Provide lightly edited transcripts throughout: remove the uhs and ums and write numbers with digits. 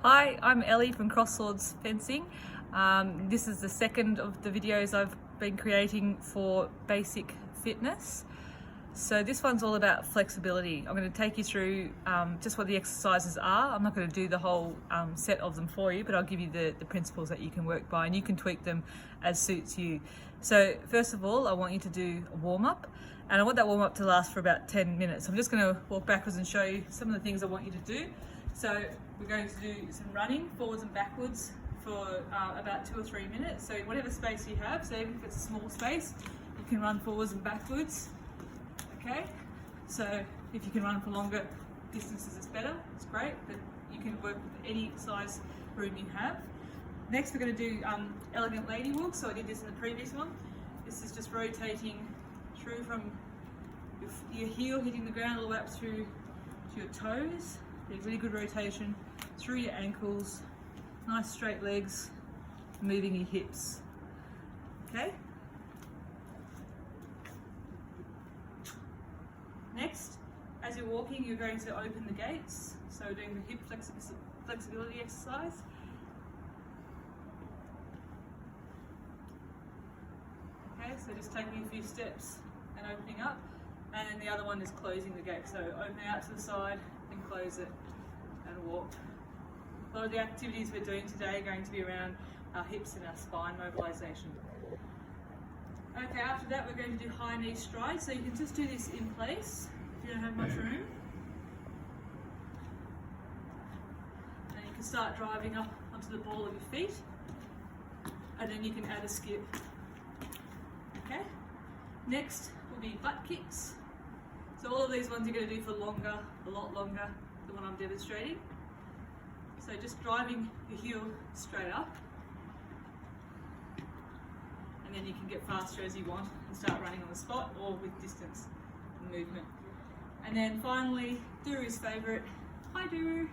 Hi, I'm Ellie from CrossXswords Fencing. This is the second of the videos I've been creating for basic fitness. So this one's all about flexibility. I'm going to take you through just what the exercises are. I'm not going to do the whole set of them for you, but I'll give you the principles that you can work by, and you can tweak them as suits you. So first of all, I want you to do a warm-up, and I want that warm-up to last for about 10 minutes. I'm just going to walk backwards and show you some of the things I want you to do. So we're going to do some running forwards and backwards for about 2 or 3 minutes. So whatever space you have, so even if it's a small space, you can run forwards and backwards. Okay, so if you can run for longer distances, it's better, it's great, but you can work with any size room you have. Next, we're going to do elegant lady walk. So I did this in the previous one. This is just rotating through from your heel hitting the ground all the way up through to your toes. A really good rotation through your ankles, nice straight legs, moving your hips. Okay? Next, as you're walking, you're going to open the gates. So we're doing the hip flexibility exercise. Okay, so just taking a few steps and opening up. And then the other one is closing the gate. So open out to the side and close it and walk. A lot of the activities we're doing today are going to be around our hips and our spine mobilization. Okay, after that we're going to do high knee strides. So you can just do this in place if you don't have much room. And you can start driving up onto the ball of your feet. And then you can add a skip. Okay? Next will be butt kicks. So all of these ones you're going to do for longer, a lot longer than what I'm demonstrating. So just driving your heel straight up, and then you can get faster as you want and start running on the spot or with distance and movement. And then finally, Duru's favourite, hi Duru,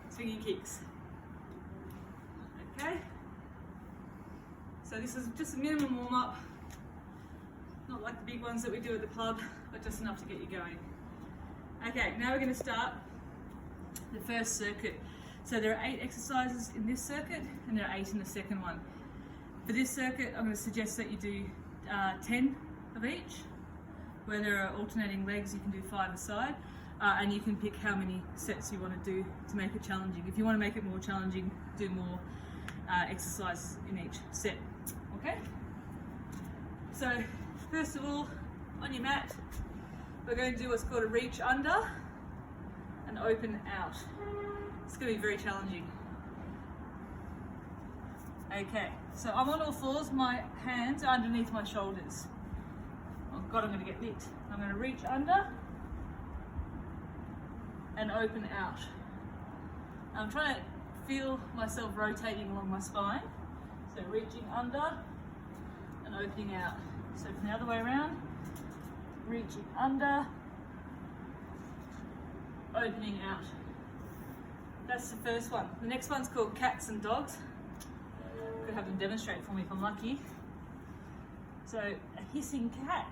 swinging kicks. Okay, so this is just a minimum warm up. Not like the big ones that we do at the club, but just enough to get you going. Okay, now we're going to start the first circuit. So there are 8 exercises in this circuit, and there are 8 in the second one. For this circuit, I'm going to suggest that you do 10 of each. Where there are alternating legs, you can do 5 a side, and you can pick how many sets you want to do to make it challenging. If you want to make it more challenging, do more exercises in each set. Okay? So, first of all, on your mat, we're going to do what's called a reach under and open out. It's going to be very challenging. Okay, so I'm on all fours, my hands are underneath my shoulders. Oh God, I'm going to get licked. I'm going to reach under and open out. I'm trying to feel myself rotating along my spine. So reaching under and opening out. So from the other way around, reaching under, opening out. That's the first one. The next one's called cats and dogs. Could have them demonstrate for me if I'm lucky. So a hissing cat,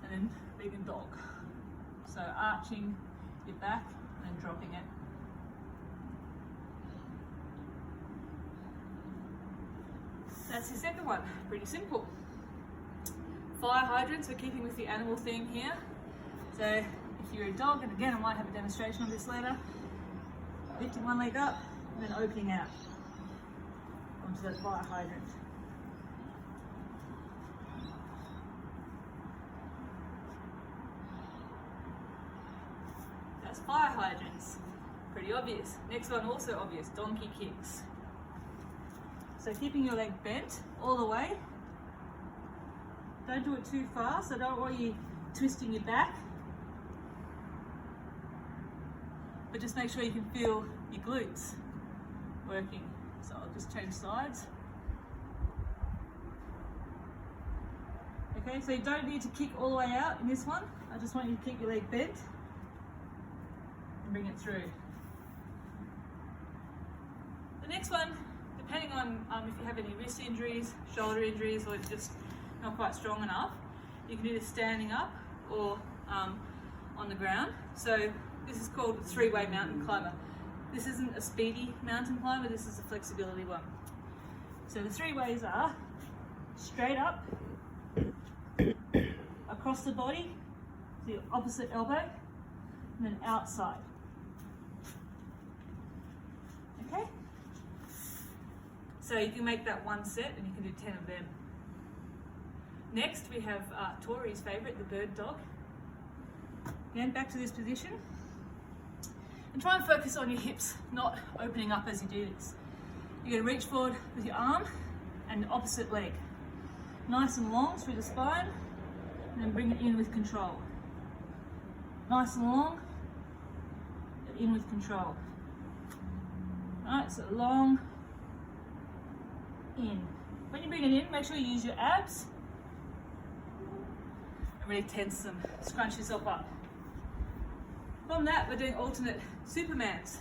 and then vegan dog. So arching your back and dropping it. That's the second one, pretty simple. Fire hydrants, we're keeping with the animal theme here. So if you're a dog, and again I might have a demonstration of this later, lifting one leg up and then opening out onto that fire hydrant. That's fire hydrants, pretty obvious. Next one also obvious, donkey kicks. So keeping your leg bent all the way. Don't do it too fast. I don't want you twisting your back. But just make sure you can feel your glutes working. So I'll just change sides. Okay, so you don't need to kick all the way out in this one. I just want you to keep your leg bent and bring it through. The next one, depending on if you have any wrist injuries, shoulder injuries, or just not quite strong enough, you can do this standing up or on the ground. So this is called a three-way mountain climber. This isn't a speedy mountain climber, this is a flexibility one. So the three ways are straight up, across the body, to your opposite elbow, and then outside. Okay? So you can make that one set and you can do 10 of them. Next we have Tori's favourite, the bird dog. Again, back to this position. And try and focus on your hips, not opening up as you do this. You're going to reach forward with your arm and the opposite leg. Nice and long through the spine, and then bring it in with control. Nice and long, and in with control. Alright, so long, in. When you bring it in, make sure you use your abs and really tense them. Scrunch yourself up. From that, we're doing alternate Supermans.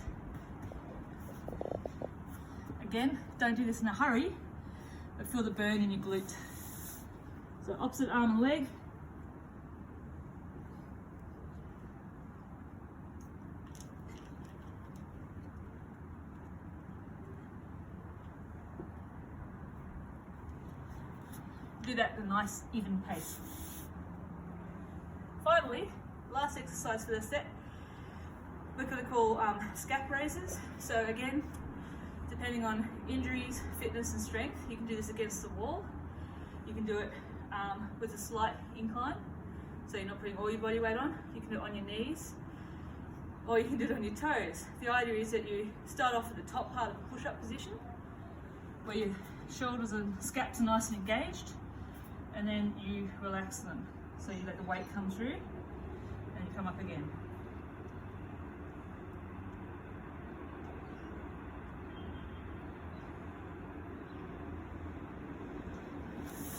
Again, don't do this in a hurry, but feel the burn in your glute. So opposite arm and leg. Do that at a nice even pace. Finally, last exercise for the set, we're going to call scap raises. So again, depending on injuries, fitness and strength, you can do this against the wall. You can do it with a slight incline, so you're not putting all your body weight on. You can do it on your knees, or you can do it on your toes. The idea is that you start off at the top part of the push-up position, where your shoulders and scaps are nice and engaged, and then you relax them. So you let the weight come through, and you come up again.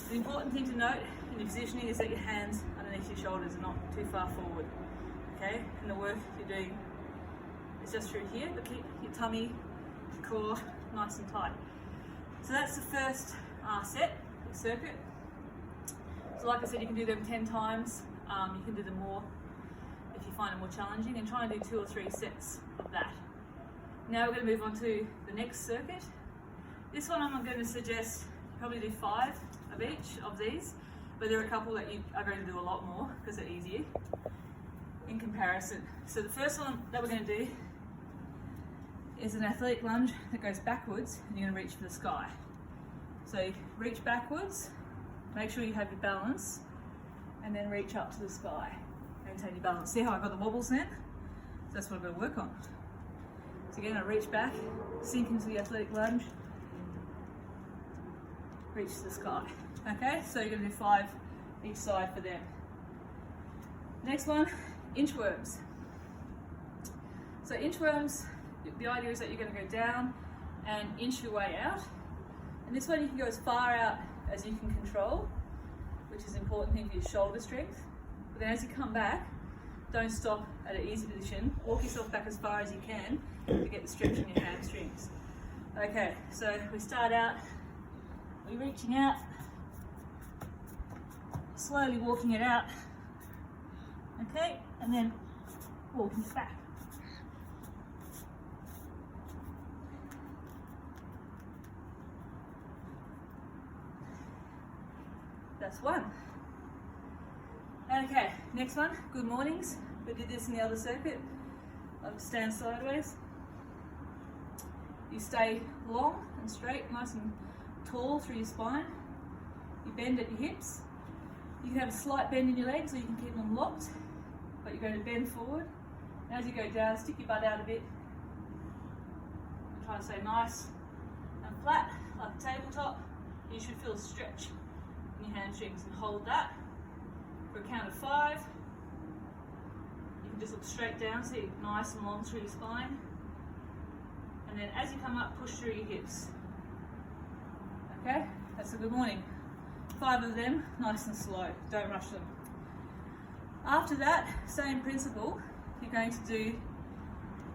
The important thing to note in your positioning is that your hands underneath your shoulders are not too far forward, okay? And the work you're doing is just through here, but keep your tummy, your core nice and tight. So that's the first set, the circuit. So like I said, you can do them 10 times, you can do them more if you find it more challenging, and try and do 2 or 3 sets of that. Now we're going to move on to the next circuit. This one I'm going to suggest probably do 5 of each of these, but there are a couple that you are going to do a lot more because they're easier in comparison. So the first one that we're going to do is an athletic lunge that goes backwards, and you're going to reach for the sky. So you reach backwards, make sure you have your balance, and then reach up to the sky. Maintain your balance. See how I got the wobbles then? So that's what I'm going to work on. So again, I reach back, sink into the athletic lunge, reach to the sky. Okay, so you're going to do 5 each side for them. Next one, inchworms. So inchworms, the idea is that you're going to go down and inch your way out. And this one you can go as far out as you can control, which is an important thing for your shoulder strength. But then as you come back, don't stop at an easy position. Walk yourself back as far as you can to get the stretch in your hamstrings. Okay, so we start out, we're reaching out, slowly walking it out, okay, and then walking back. That's one. Okay, next one, good mornings. We did this in the other circuit. I'll stand sideways. You stay long and straight, nice and tall through your spine. You bend at your hips. You can have a slight bend in your legs, or you can keep them locked, but you're going to bend forward. And as you go down, stick your butt out a bit. And try to stay nice and flat, like a tabletop. You should feel a stretch in your hamstrings, and hold that for a count of 5. You can just look straight down, so you're nice and long through your spine. And then as you come up, push through your hips. Okay, that's a good morning. 5 of them, nice and slow, don't rush them. After that, same principle, you're going to do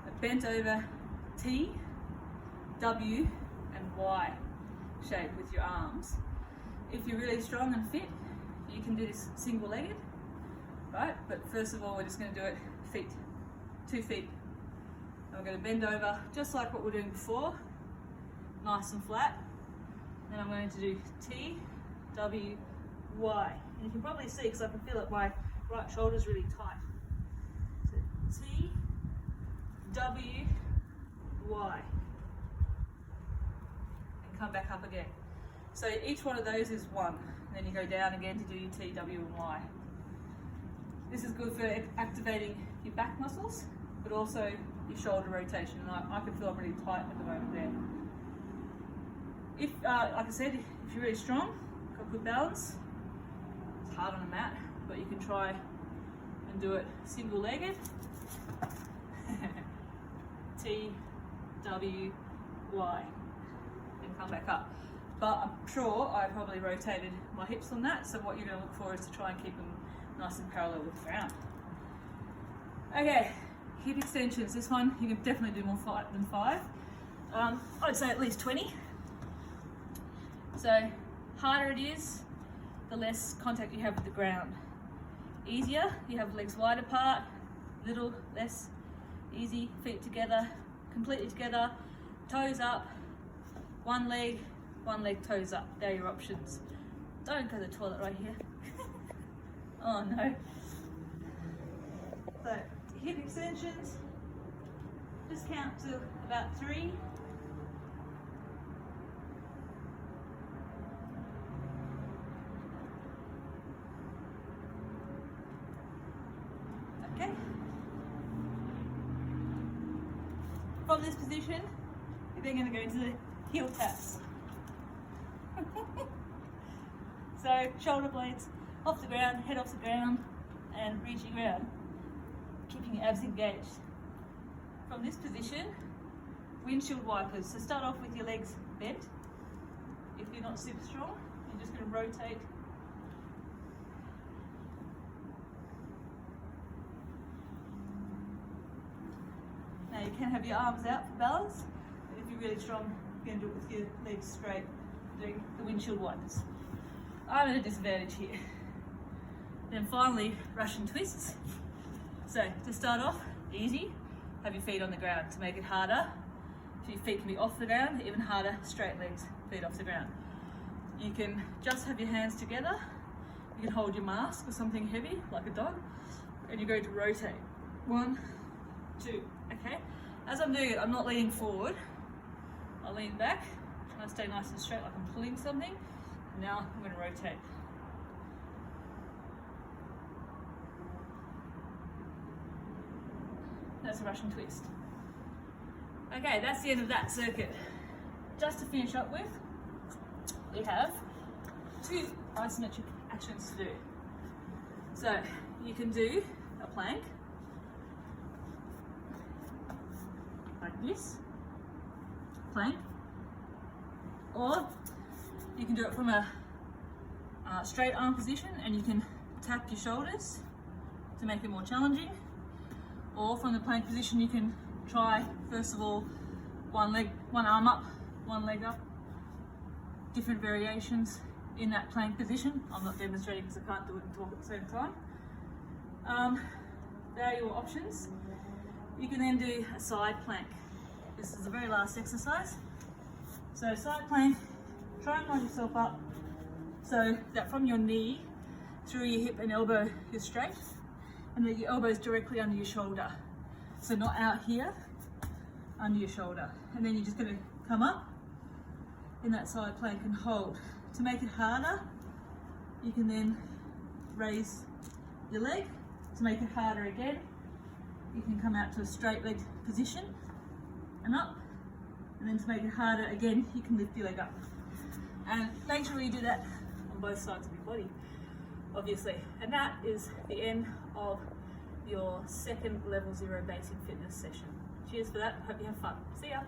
a bent over T, W and Y shape with your arms. If you're really strong and fit, you can do this single-legged, right? But first of all, we're just going to do it feet, 2 feet. And we're going to bend over just like what we were doing before, nice and flat. Then I'm going to do T, W, Y. And you can probably see, because I can feel it, my right shoulder is really tight. So T, W, Y. And come back up again. So each one of those is 1. Then you go down again to do your T, W, and Y. This is good for activating your back muscles, but also your shoulder rotation. And I can feel I'm really tight at the moment there. If, like I said, if you're really strong, got good balance, it's hard on a mat, but you can try and do it single-legged. T, W, Y, and come back up. But I'm sure I probably rotated my hips on that, so what you're going to look for is to try and keep them nice and parallel with the ground. Okay, hip extensions. This one you can definitely do more than 5. I'd say at least 20. So harder it is, the less contact you have with the ground. Easier, you have legs wide apart, little less easy, feet together, completely together, toes up, one leg, toes up. They're your options. Don't go to the toilet right here. Oh no. So hip extensions, just count to about 3. Okay. From this position, you're then going to go into the heel taps. So shoulder blades off the ground, head off the ground, and reaching around, keeping your abs engaged. From this position, windshield wipers. So start off with your legs bent. If you're not super strong, you're just going to rotate. Now you can have your arms out for balance, but if you're really strong, you can do it with your legs straight, doing the windshield wipers. I'm at a disadvantage here. Then finally, Russian twists. So to start off, easy, have your feet on the ground. To make it harder, so your feet can be off the ground, even harder, straight legs, feet off the ground. You can just have your hands together. You can hold your mask or something heavy, like a dog, and you're going to rotate. 1, 2, okay? As I'm doing it, I'm not leaning forward. I'll lean back, try to stay nice and straight like I'm pulling something. Now I'm going to rotate. That's a Russian twist. Okay, that's the end of that circuit. Just to finish up with, we have 2 isometric actions to do. So you can do a plank like this, plank, or you can do it from a straight arm position, and you can tap your shoulders to make it more challenging. Or from the plank position, you can try, first of all, one arm up, one leg up, different variations in that plank position. I'm not demonstrating because I can't do it and talk at the same time. There are your options. You can then do a side plank. This is the very last exercise. So side plank, try and line yourself up so that from your knee through your hip and elbow you're straight, and that your elbow is directly under your shoulder. So not out here, under your shoulder. And then you're just going to come up in that side plank and hold. To make it harder, you can then raise your leg. To make it harder again, you can come out to a straight leg position and up. And then to make it harder again, you can lift your leg up. And make sure you do that on both sides of your body, obviously. And that is the end of your second level 0 basic fitness session. Cheers for that. Hope you have fun. See ya.